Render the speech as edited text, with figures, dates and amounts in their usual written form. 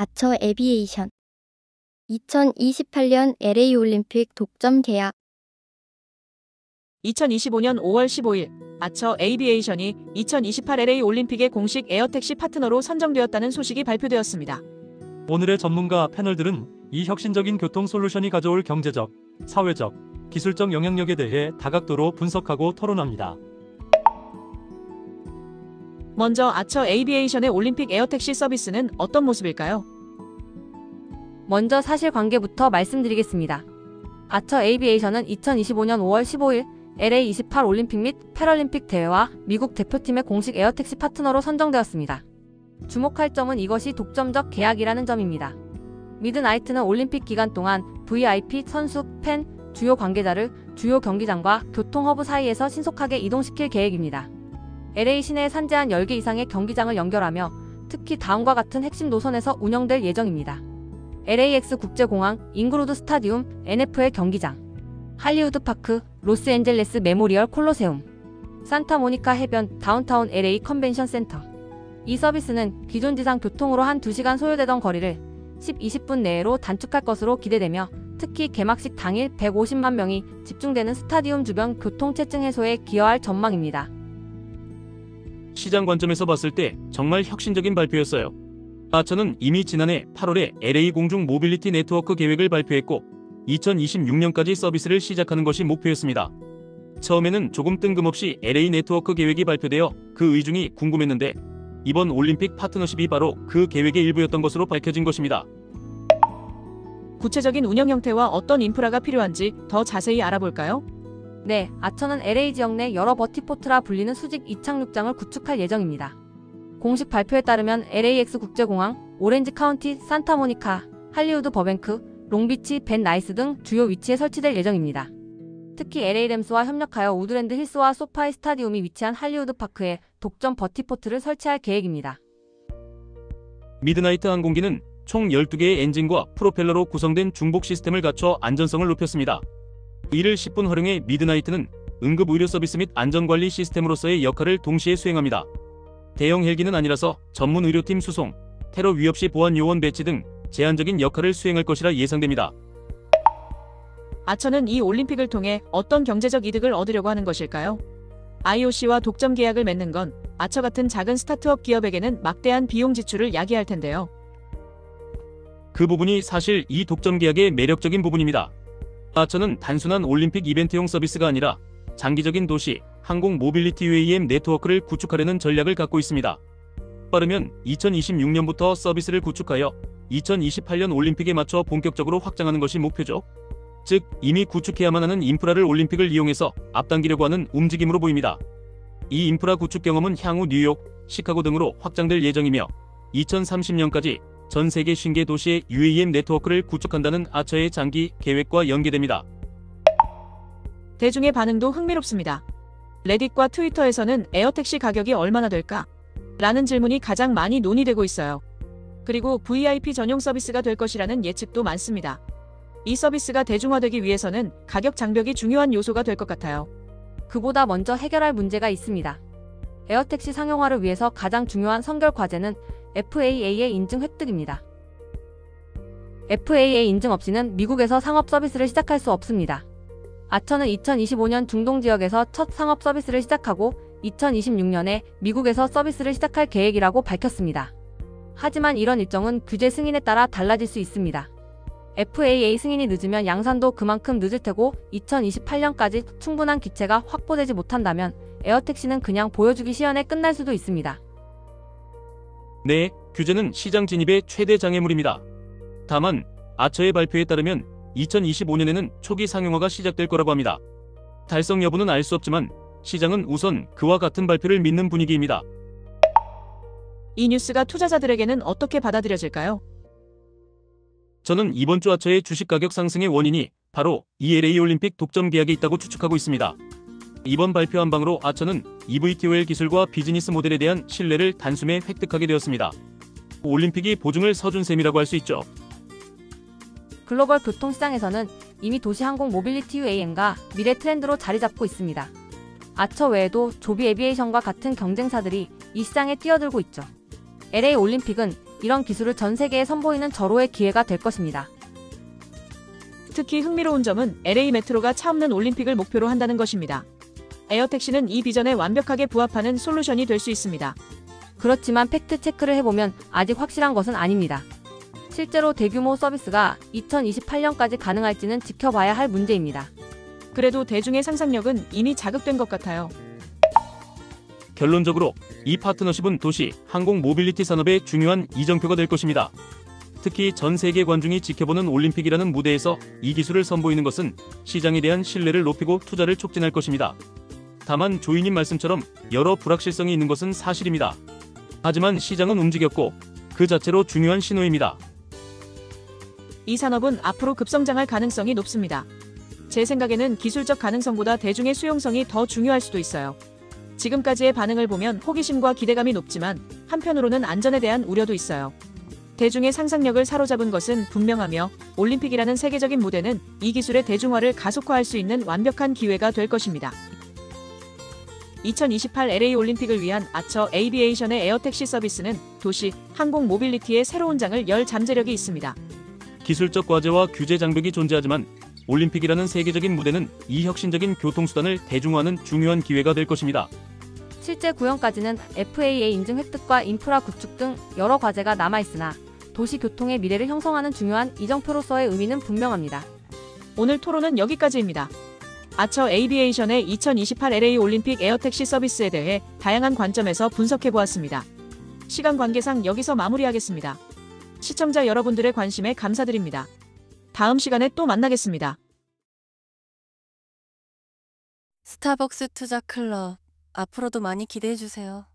아처 에비에이션 2028년 LA 올림픽 독점 계약 2025년 5월 15일 아처 에이비에이션이 2028 LA 올림픽의 공식 에어택시 파트너로 선정되었다는 소식이 발표되었습니다. 오늘의 전문가 패널들은 이 혁신적인 교통 솔루션이 가져올 경제적, 사회적, 기술적 영향력에 대해 다각도로 분석하고 토론합니다. 먼저 아처 에이비에이션의 올림픽 에어택시 서비스는 어떤 모습일까요? 먼저 사실관계부터 말씀드리겠습니다. 아처 에이비에이션은 2025년 5월 15일 LA 28 올림픽 및 패럴림픽 대회와 미국 대표팀의 공식 에어택시 파트너로 선정되었습니다. 주목할 점은 이것이 독점적 계약이라는 점입니다. 미드나이트는 올림픽 기간 동안 VIP, 선수, 팬, 주요 관계자를 주요 경기장과 교통허브 사이에서 신속하게 이동시킬 계획입니다. LA 시내에 산재한 10개 이상의 경기장을 연결하며 특히 다음과 같은 핵심 노선에서 운영될 예정입니다. LAX 국제공항, 잉그루드 스타디움, NFL 경기장, 할리우드 파크, 로스앤젤레스 메모리얼 콜로세움, 산타모니카 해변, 다운타운 LA 컨벤션 센터. 이 서비스는 기존 지상 교통으로 한 2시간 소요되던 거리를 10-20분 내로 단축할 것으로 기대되며 특히 개막식 당일 150만 명이 집중되는 스타디움 주변 교통체증 해소에 기여할 전망입니다. 시장 관점에서 봤을 때 정말 혁신적인 발표였어요. 아처는 이미 지난해 8월에 LA 공중 모빌리티 네트워크 계획을 발표했고 2026년까지 서비스를 시작하는 것이 목표였습니다. 처음에는 조금 뜬금없이 LA 네트워크 계획이 발표되어 그 의중이 궁금했는데 이번 올림픽 파트너십이 바로 그 계획의 일부였던 것으로 밝혀진 것입니다. 구체적인 운영 형태와 어떤 인프라가 필요한지 더 자세히 알아볼까요? 네, 아처는 LA 지역 내 여러 버티포트라 불리는 수직 이착륙장을 구축할 예정입니다. 공식 발표에 따르면 LAX 국제공항, 오렌지 카운티, 산타모니카, 할리우드 버뱅크, 롱비치, 벤 나이스 등 주요 위치에 설치될 예정입니다. 특히 LA 램스와 협력하여 우드랜드 힐스와 소파이 스타디움이 위치한 할리우드 파크에 독점 버티포트를 설치할 계획입니다. 미드나이트 항공기는 총 12개의 엔진과 프로펠러로 구성된 중복 시스템을 갖춰 안전성을 높였습니다. 이를 10분 활용해 미드나이트는 응급 의료 서비스 및 안전관리 시스템으로서의 역할을 동시에 수행합니다. 대형 헬기는 아니라서 전문 의료팀 수송, 테러 위협 시 보안 요원 배치 등 제한적인 역할을 수행할 것이라 예상됩니다. 아처는 이 올림픽을 통해 어떤 경제적 이득을 얻으려고 하는 것일까요? IOC와 독점 계약을 맺는 건 아처 같은 작은 스타트업 기업에게는 막대한 비용 지출을 야기할 텐데요. 그 부분이 사실 이 독점 계약의 매력적인 부분입니다. 아처는 단순한 올림픽 이벤트용 서비스가 아니라 장기적인 도시, 항공 모빌리티 UAM 네트워크를 구축하려는 전략을 갖고 있습니다. 빠르면 2026년부터 서비스를 구축하여 2028년 올림픽에 맞춰 본격적으로 확장하는 것이 목표죠. 즉, 이미 구축해야만 하는 인프라를 올림픽을 이용해서 앞당기려고 하는 움직임으로 보입니다. 이 인프라 구축 경험은 향후 뉴욕, 시카고 등으로 확장될 예정이며 2030년까지 전 세계 50개 도시의 UAM 네트워크를 구축한다는 아처의 장기 계획과 연계됩니다. 대중의 반응도 흥미롭습니다. 레딧과 트위터에서는 에어택시 가격이 얼마나 될까? 라는 질문이 가장 많이 논의되고 있어요. 그리고 VIP 전용 서비스가 될 것이라는 예측도 많습니다. 이 서비스가 대중화되기 위해서는 가격 장벽이 중요한 요소가 될 것 같아요. 그보다 먼저 해결할 문제가 있습니다. 에어택시 상용화를 위해서 가장 중요한 선결 과제는 FAA의 인증 획득입니다. FAA 인증 없이는 미국에서 상업 서비스를 시작할 수 없습니다. 아처는 2025년 중동 지역에서 첫 상업 서비스를 시작하고 2026년에 미국에서 서비스를 시작할 계획이라고 밝혔습니다. 하지만 이런 일정은 규제 승인에 따라 달라질 수 있습니다. FAA 승인이 늦으면 양산도 그만큼 늦을 테고 2028년까지 충분한 기체가 확보되지 못한다면 에어택시는 그냥 보여주기 시연에 끝날 수도 있습니다. 네, 규제는 시장 진입의 최대 장애물입니다. 다만 아처의 발표에 따르면 2025년에는 초기 상용화가 시작될 거라고 합니다. 달성 여부는 알 수 없지만 시장은 우선 그와 같은 발표를 믿는 분위기입니다. 이 뉴스가 투자자들에게는 어떻게 받아들여질까요? 저는 이번 주 아처의 주식 가격 상승의 원인이 바로 이 LA 올림픽 독점 계약에 있다고 추측하고 있습니다. 이번 발표 한 방으로 아처는 eVTOL 기술과 비즈니스 모델에 대한 신뢰를 단숨에 획득하게 되었습니다. 올림픽이 보증을 서준 셈이라고 할 수 있죠. 글로벌 교통시장에서는 이미 도시항공 모빌리티 UAM과 미래 트렌드로 자리 잡고 있습니다. 아처 외에도 조비 에비에이션과 같은 경쟁사들이 이 시장에 뛰어들고 있죠. LA 올림픽은 이런 기술을 전 세계에 선보이는 절호의 기회가 될 것입니다. 특히 흥미로운 점은 LA 메트로가 차없는 올림픽을 목표로 한다는 것입니다. 에어택시는 이 비전에 완벽하게 부합하는 솔루션이 될 수 있습니다. 그렇지만 팩트 체크를 해보면 아직 확실한 것은 아닙니다. 실제로 대규모 서비스가 2028년까지 가능할지는 지켜봐야 할 문제입니다. 그래도 대중의 상상력은 이미 자극된 것 같아요. 결론적으로 이 파트너십은 도시, 항공 모빌리티 산업의 중요한 이정표가 될 것입니다. 특히 전 세계 관중이 지켜보는 올림픽이라는 무대에서 이 기술을 선보이는 것은 시장에 대한 신뢰를 높이고 투자를 촉진할 것입니다. 다만 조이님 말씀처럼 여러 불확실성이 있는 것은 사실입니다. 하지만 시장은 움직였고 그 자체로 중요한 신호입니다. 이 산업은 앞으로 급성장할 가능성이 높습니다. 제 생각에는 기술적 가능성보다 대중의 수용성이 더 중요할 수도 있어요. 지금까지의 반응을 보면 호기심과 기대감이 높지만 한편으로는 안전에 대한 우려도 있어요. 대중의 상상력을 사로잡은 것은 분명하며 올림픽이라는 세계적인 무대는 이 기술의 대중화를 가속화할 수 있는 완벽한 기회가 될 것입니다. 2028 LA 올림픽을 위한 아처 에이비에이션의 에어택시 서비스는 도시, 항공 모빌리티의 새로운 장을 열 잠재력이 있습니다. 기술적 과제와 규제 장벽이 존재하지만 올림픽이라는 세계적인 무대는 이 혁신적인 교통수단을 대중화하는 중요한 기회가 될 것입니다. 실제 구형까지는 FAA 인증 획득과 인프라 구축 등 여러 과제가 남아있으나 도시 교통의 미래를 형성하는 중요한 이정표로서의 의미는 분명합니다. 오늘 토론은 여기까지입니다. 아처 에이비에이션의 2028 LA 올림픽 에어택시 서비스에 대해 다양한 관점에서 분석해보았습니다. 시간 관계상 여기서 마무리하겠습니다. 시청자 여러분들의 관심에 감사드립니다. 다음 시간에 또 만나겠습니다. 스타벅스 투자 클럽, 앞으로도 많이 기대해주세요.